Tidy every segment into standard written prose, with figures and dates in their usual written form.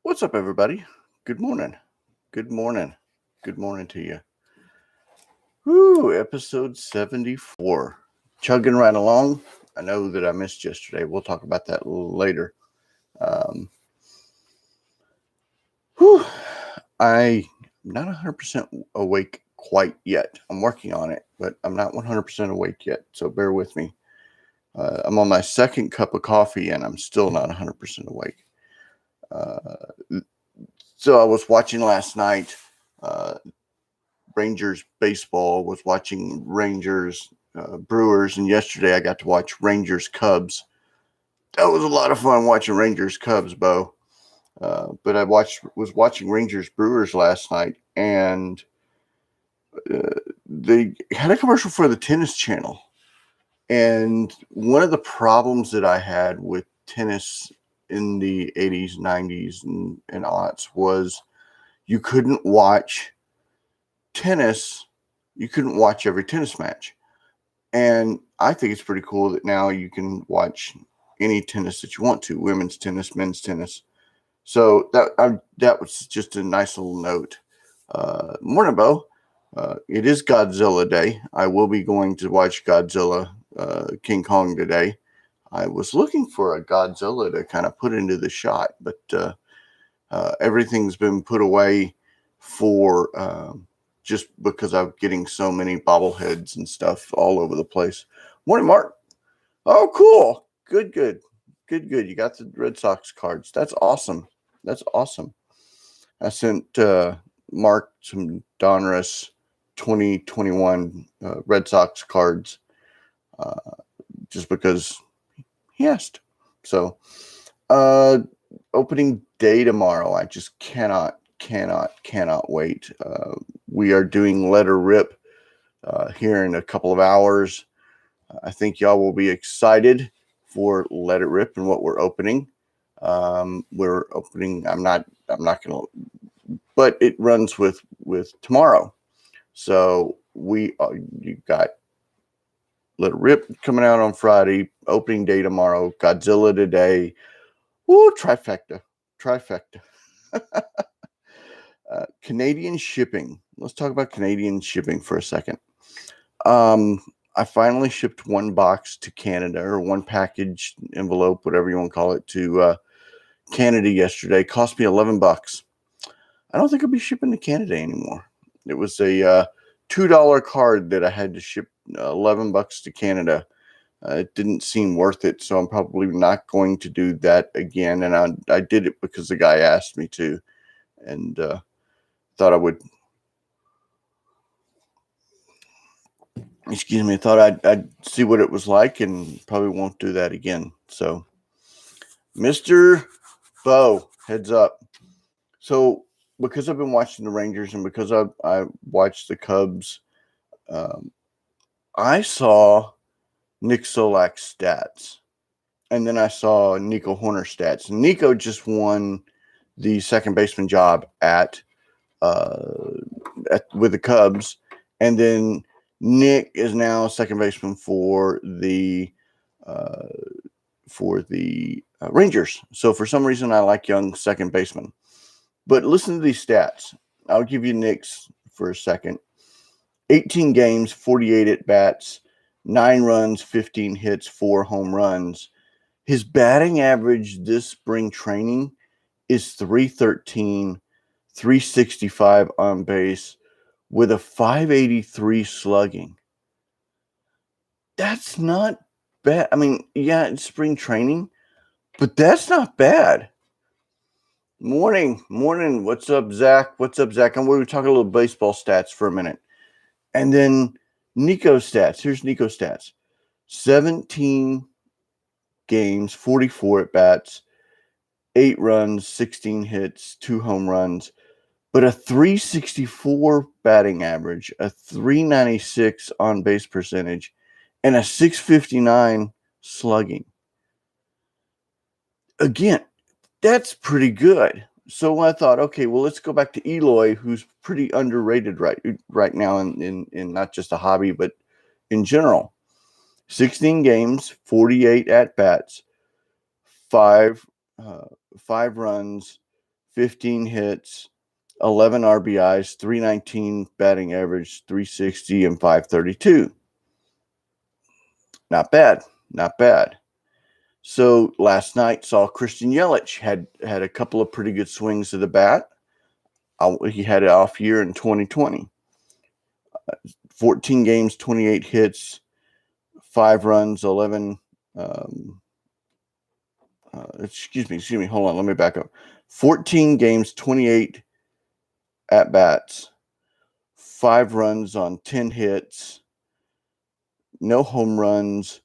What's up, everybody? Good morning. Good morning. Good morning to you. Woo, episode 74. Chugging right along. I know that I missed yesterday. We'll talk about that a little later. I'm not 100% awake quite yet. I'm working on it, but I'm not 100% awake yet. So bear with me. I'm on my second cup of coffee and I'm still not 100% awake. So I was watching last night. Rangers baseball, was watching Rangers Brewers, and yesterday I got to watch Rangers Cubs. That was a lot of fun watching Rangers Cubs, Bo. But I was watching Rangers Brewers last night, and they had a commercial for the tennis channel. And one of the problems that I had with tennis in the 80s, 90s, and aughts was you couldn't watch tennis. You couldn't watch every tennis match. And I think it's pretty cool that now you can watch any tennis that you want to, women's tennis, men's tennis. So that was just a nice little note. Morning, Bo. It is Godzilla Day. I will be going to watch Godzilla, King Kong today. I was looking for a Godzilla to kind of put into the shot, but everything's been put away for just because I'm getting so many bobbleheads and stuff all over the place. Morning, Mark. Oh, cool. Good. You got the Red Sox cards. That's awesome. I sent Mark some Donruss 2021 Red Sox cards just because he asked. So, opening day tomorrow. I just cannot wait. We are doing Let Her Rip here in a couple of hours. I think y'all will be excited for Let It Rip and what we're opening. We're opening. I'm not gonna, but it runs with tomorrow. So you got Let It Rip coming out on Friday. Opening day tomorrow. Godzilla today. Woo, trifecta. Canadian shipping. Let's talk about Canadian shipping for a second. I finally shipped one box to Canada, or one package, envelope, whatever you want to call it, to Canada yesterday. It cost me $11. I don't think I'll be shipping to Canada anymore. It was a $2 card that I had to ship $11 to Canada. It didn't seem worth it, so I'm probably not going to do that again. And I did it because the guy asked me to, and thought I would. I thought I'd see what it was like, and probably won't do that again. So, Mr. Bo, heads up. So, because I've been watching the Rangers and because I watched the Cubs, I saw Nick Solak's stats, and then I saw Nico Horner's stats. Nico just won the second baseman job with the Cubs, and then Nick is now second baseman for the Rangers. So for some reason, I like young second baseman. But listen to these stats. I'll give you Nick's for a second. 18 games, 48 at bats, 9 runs, 15 hits, 4 home runs. His batting average this spring training is .313, 365 on base, with a .583 slugging. That's not bad. I mean, yeah, it's spring training, but that's not bad. Morning. What's up, Zach? I'm going to talk a little baseball stats for a minute. And then Nico's stats. Here's Nico's stats. 17 games, 44 at bats, 8 runs, 16 hits, 2 home runs, but a .364 batting average, a .396 on base percentage, and a .659 slugging. Again, that's pretty good. So I thought, okay, well, let's go back to Eloy, who's pretty underrated right now in not just a hobby, but in general. 16 games, 48 at bats, 5 runs, 15 hits, 11 RBIs, 319 batting average, 360, and 532. Not bad. Not bad. So last night saw Christian Yelich had a couple of pretty good swings of the bat. He had an off year in 2020. 14 games, 28 hits, 5 runs, 11. Excuse me. Hold on. Let me back up. 14 games, 28 at bats, 5 runs on 10 hits, no home runs,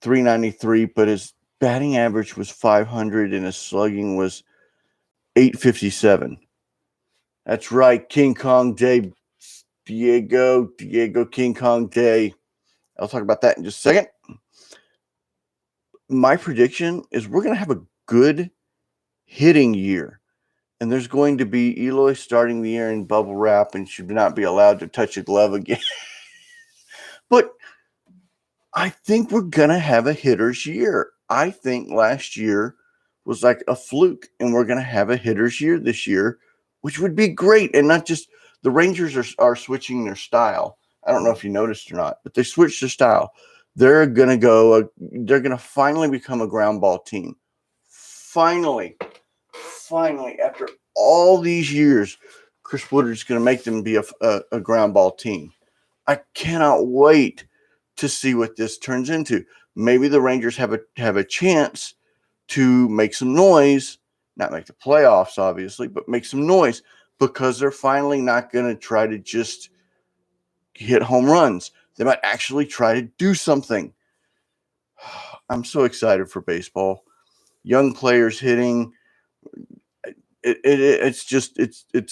393, but his batting average was 500 and his slugging was 857. That's right, King Kong Day, Diego King Kong Day. I'll talk about that in just a second. My prediction is we're going to have a good hitting year. And there's going to be Eloy starting the year in bubble wrap and should not be allowed to touch a glove again. But I think we're going to have a hitter's year. I think last year was like a fluke, and we're going to have a hitter's year this year, which would be great. And not just the Rangers are switching their style. I don't know if you noticed or not, but they switched their style. They're going to finally become a ground ball team. Finally, after all these years, Chris Woodard's going to make them be a ground ball team. I cannot wait to see what this turns into. Maybe the Rangers have a chance to make some noise, not make the playoffs, obviously, but make some noise because they're finally not going to try to just hit home runs. They might actually try to do something. I'm so excited for baseball. Young players hitting. It's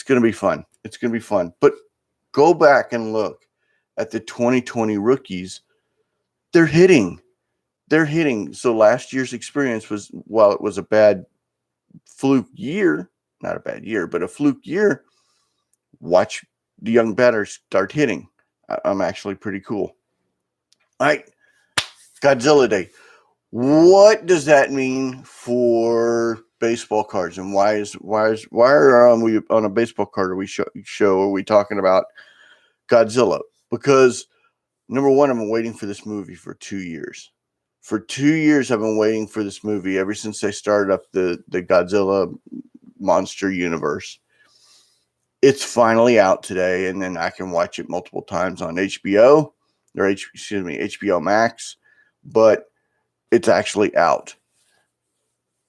going to be fun. It's going to be fun. But go back and look at the 2020 rookies. They're hitting. So last year's experience was, while it was a bad fluke year, not a bad year, but a fluke year, watch the young batters start hitting. I'm actually pretty cool. All right, Godzilla Day. What does that mean for baseball cards, and why are we on a baseball card? Are we talking about Godzilla? Because number one, I've been waiting for this movie for 2 years. For 2 years, I've been waiting for this movie ever since they started up the Godzilla monster universe. It's finally out today, and then I can watch it multiple times on HBO Max. But it's actually out.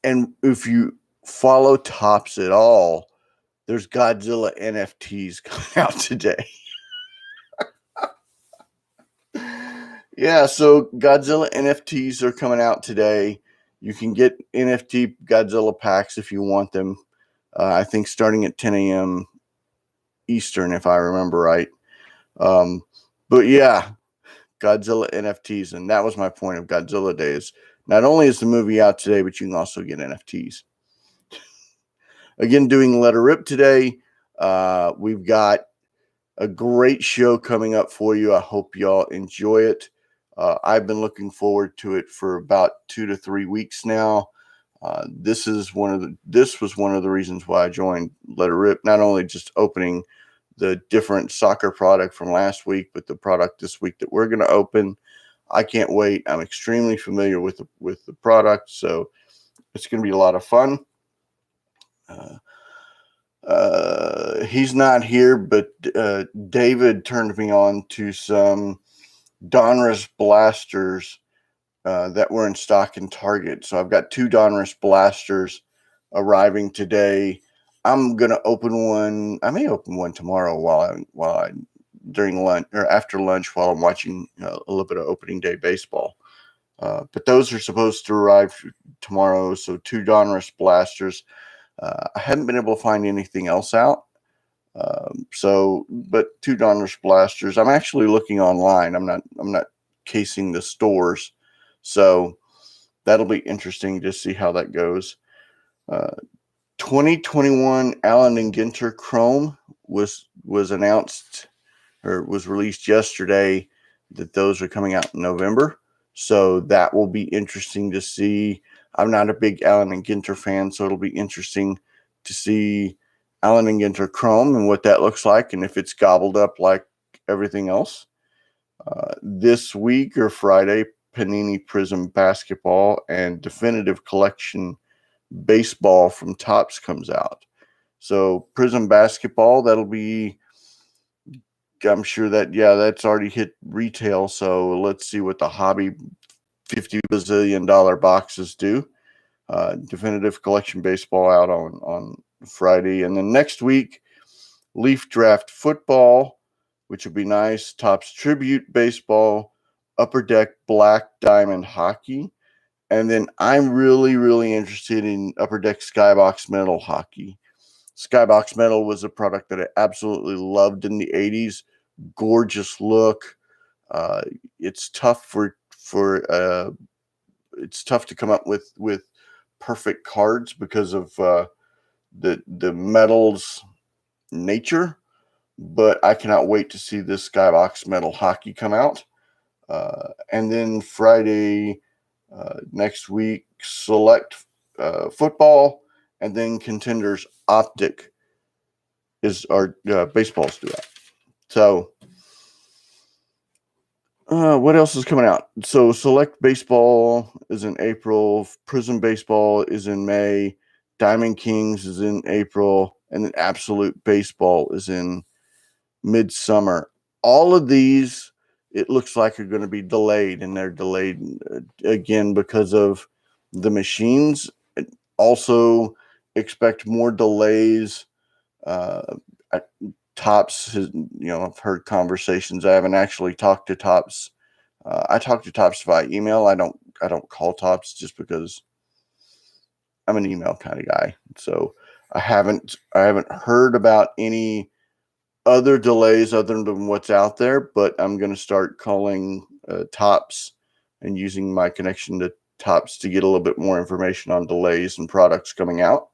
And if you follow Topps at all, there's Godzilla NFTs coming out today. Yeah, so Godzilla NFTs are coming out today. You can get NFT Godzilla packs if you want them. I think starting at 10 a.m. Eastern, if I remember right. But yeah, Godzilla NFTs, and that was my point of Godzilla Day. Is not only is the movie out today, but you can also get NFTs. Again, doing Let Her Rip today. We've got a great show coming up for you. I hope y'all enjoy it. I've been looking forward to it for about 2 to 3 weeks now. This was one of the reasons why I joined Let Her Rip. Not only just opening the different soccer product from last week, but the product this week that we're going to open. I can't wait. I'm extremely familiar with the product, so it's going to be a lot of fun. He's not here, but David turned me on to some Donruss blasters that were in stock in Target. So I've got 2 Donruss blasters arriving today. I'm gonna open one. I may open one tomorrow while I during lunch or after lunch while I'm watching a little bit of opening day baseball. But those are supposed to arrive tomorrow. So 2 Donruss blasters. I haven't been able to find anything else out. But 2 Donruss blasters. I'm actually looking online. I'm not casing the stores. So that'll be interesting to see how that goes. 2021 Allen and Ginter Chrome was announced or was released yesterday that those are coming out in November. So that will be interesting to see. I'm not a big Allen and Ginter fan, so it'll be interesting to see Allen and Ginter Chrome and what that looks like, and if it's gobbled up like everything else. This week or Friday, Panini Prism Basketball and Definitive Collection Baseball from Topps comes out. So Prism Basketball, that'll be, I'm sure that's already hit retail. So let's see what the hobby $50 bazillion boxes do. Definitive Collection Baseball out on Friday. And then next week, Leaf Draft Football, which would be nice. Topps Tribute Baseball, Upper Deck Black Diamond Hockey. And then I'm really, really interested in Upper Deck Skybox Metal Hockey. Skybox Metal was a product that I absolutely loved in the 80s. Gorgeous look. It's tough it's tough to come up with perfect cards because of the metal's nature. But I cannot wait to see this Skybox Metal Hockey come out. And then Friday next week, Select Football, and then Contenders Optic is our baseballs do that. So what else is coming out? So Select Baseball is in April, Prism Baseball is in May, Diamond Kings is in April, and then Absolute Baseball is in midsummer. All of these, it looks like, are going to be delayed, and they're delayed again because of the machines. Also expect more delays. Topps has, I've heard conversations. I haven't actually talked to Topps. I talk to Topps via email. I don't call Topps just because I'm an email kind of guy. So I haven't heard about any other delays other than what's out there, but I'm going to start calling Topps and using my connection to Topps to get a little bit more information on delays and products coming out.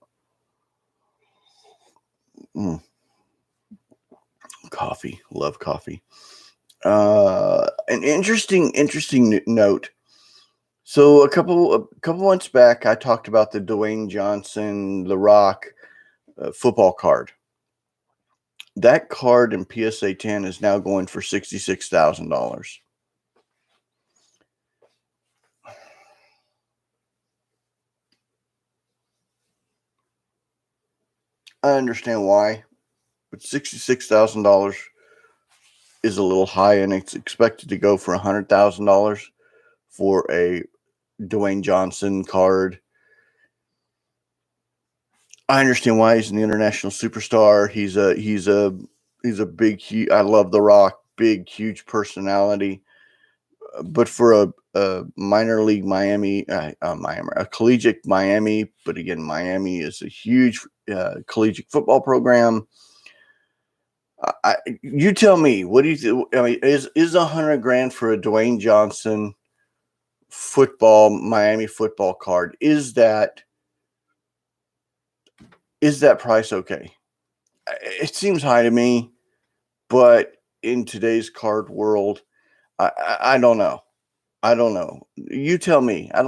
Coffee, love coffee. An interesting note. So a couple months back, I talked about the Dwayne Johnson, The Rock football card. That card in PSA 10 is now going for $66,000. I understand why, but $66,000 is a little high, and it's expected to go for $100,000 for a Dwayne Johnson card. I understand why. He's an international superstar. He's a big, huge, I love The Rock, big, huge personality. But for a minor league Miami, a collegiate Miami, but again, Miami is a huge collegiate football program. You tell me, what do you think? I mean, is $100,000 for a Dwayne Johnson Miami football card? Is that price okay? It seems high to me, but in today's card world, I don't know. You tell me. I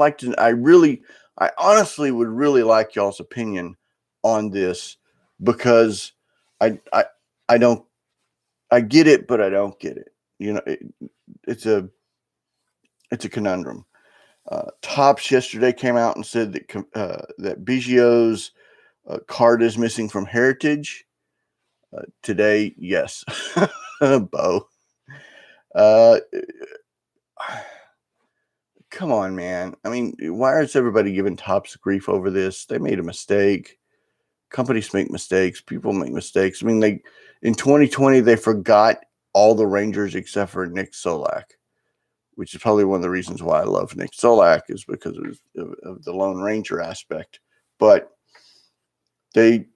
honestly would really like y'all's opinion on this, because I get it, but I don't get it. It's a conundrum. Topps yesterday came out and said that Biggio's card is missing from Heritage. Today, yes, Bo. Come on, man. I mean, why is everybody giving Topps grief over this? They made a mistake. Companies make mistakes. People make mistakes. I mean, in 2020, they forgot all the Rangers except for Nick Solak, which is probably one of the reasons why I love Nick Solak, is because of the Lone Ranger aspect. But they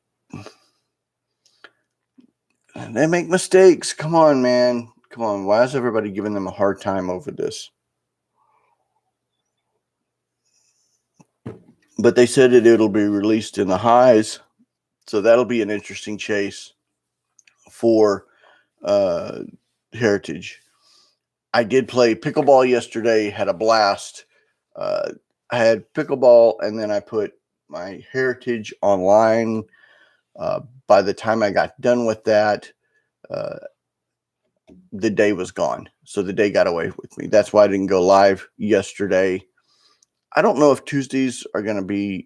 make mistakes. Come on, man. Come on. Why is everybody giving them a hard time over this? But they said it'll be released in the highs, so that'll be an interesting chase for Heritage. I did play pickleball yesterday, had a blast. I had pickleball, and then I put my Heritage online. By the time I got done with that, the day was gone. So the day got away with me. That's why I didn't go live yesterday. I don't know if Tuesdays are going to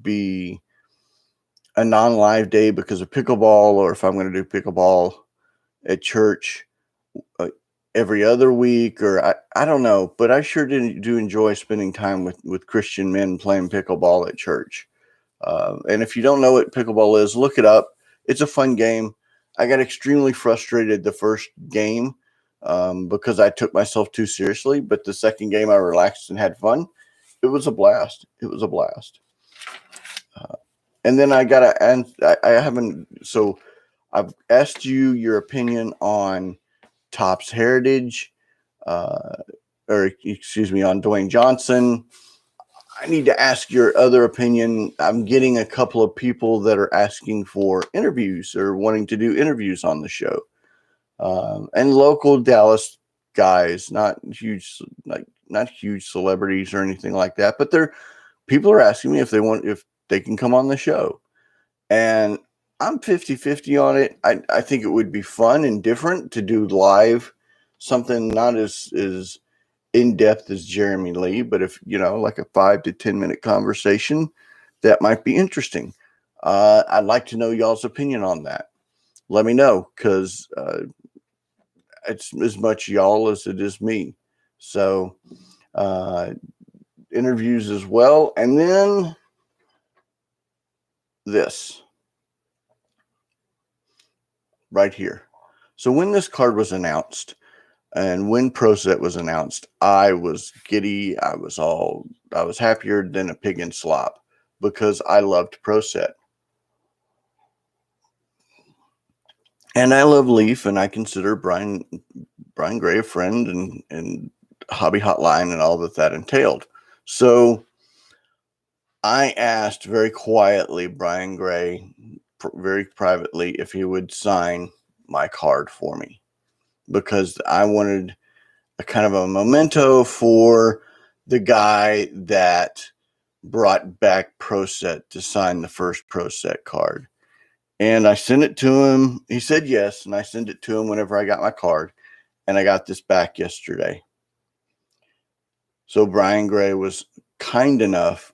be a non-live day because of pickleball, or if I'm going to do pickleball at church every other week, or I don't know. But I sure do enjoy spending time with Christian men playing pickleball at church. And if you don't know what pickleball is, look it up. It's a fun game. I got extremely frustrated the first game because I took myself too seriously. But the second game, I relaxed and had fun. It was a blast. It was a blast. And then I haven't. So I've asked you your opinion on Topps Heritage, on Dwayne Johnson. I need to ask your other opinion. I'm getting a couple of people that are asking for interviews or wanting to do interviews on the show. And local Dallas guys, not huge celebrities or anything like that, but people are asking me if they can come on the show. And I'm 50-50 on it. I think it would be fun and different to do live, something not as in depth as Jeremy Lee, but if like a 5 to 10 minute conversation, that might be interesting. I'd like to know y'all's opinion on that. Let me know, because it's as much y'all as it is me. So interviews as well. And then this right here. So when this card was announced, and when Pro Set was announced, I was giddy. I was happier than a pig in slop because I loved Pro Set. And I love Leaf, and I consider Brian Gray a friend, and Hobby Hotline and all that entailed. So I asked very quietly Brian Gray, very privately, if he would sign my card for me, because I wanted a kind of a memento for the guy that brought back Pro Set to sign the first Pro Set card. And I sent it to him. He said yes, and I sent it to him whenever I got my card. And I got this back yesterday. So Brian Gray was kind enough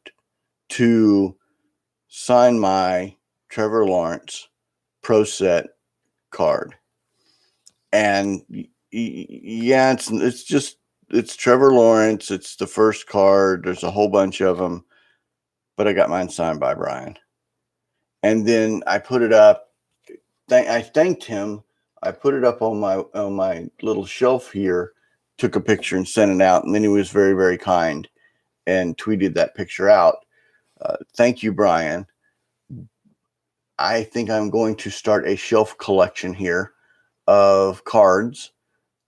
to sign my Trevor Lawrence Pro Set card. And yeah, it's Trevor Lawrence. It's the first card. There's a whole bunch of them, but I got mine signed by Brian. And then I put it up. I thanked him. I put it up on my little shelf here, took a picture and sent it out. And then he was very, very kind and tweeted that picture out. Thank you, Brian. I think I'm going to start a shelf collection here of cards.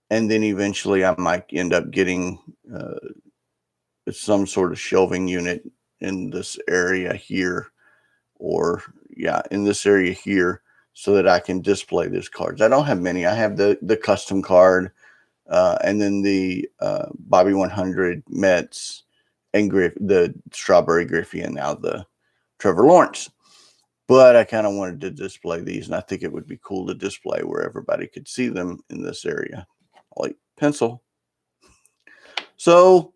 And then eventually I might end up getting some sort of shelving unit in this area here, in this area here, so that I can display these cards. I don't have many. I have the custom card, and then the Bobby 100 Mets, and the Strawberry Griffey, and now the Trevor Lawrence. But I kind of wanted to display these, and I think it would be cool to display where everybody could see them in this area. Like pencil. So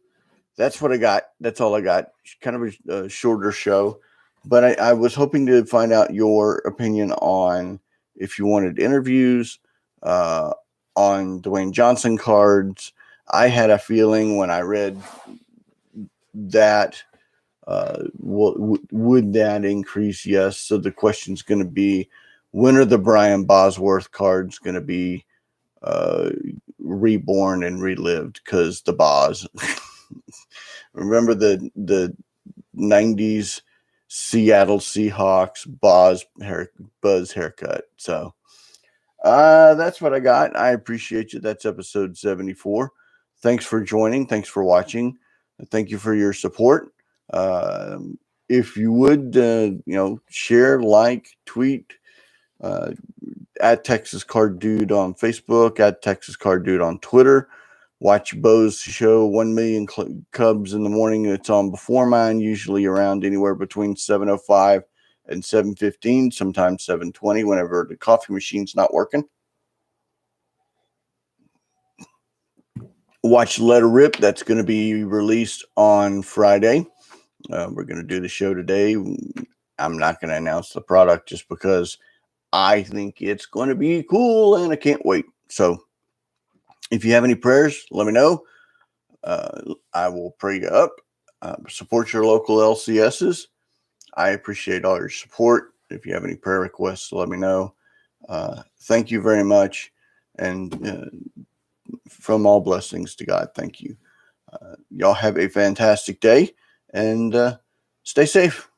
that's what I got. That's all I got. Kind of a shorter show, but I was hoping to find out your opinion on if you wanted interviews on Dwayne Johnson cards. I had a feeling when I read that, would that increase? Yes. So the question's going to be, when are the Brian Bosworth cards going to be reborn and relived? Because the Boz, remember the 90s Seattle Seahawks Buzz haircut. So that's what I got. I appreciate you. That's episode 74. Thanks for joining. Thanks for watching. Thank you for your support. If you would, share, like, tweet, at Texas Card Dude on Facebook, at Texas Card Dude on Twitter. Watch Bo's show, 1 Million Cubs in the Morning. It's on before mine, usually around anywhere between 7:05 and 7:15, sometimes 7:20, whenever the coffee machine's not working. Watch Let Her Rip. That's going to be released on Friday. We're going to do the show today. I'm not going to announce the product just because I think it's going to be cool and I can't wait. So if you have any prayers, let me know. I will pray you up. Support your local LCSs. I appreciate all your support. If you have any prayer requests, let me know. Thank you very much. And from all blessings to God, thank you. Y'all have a fantastic day and stay safe.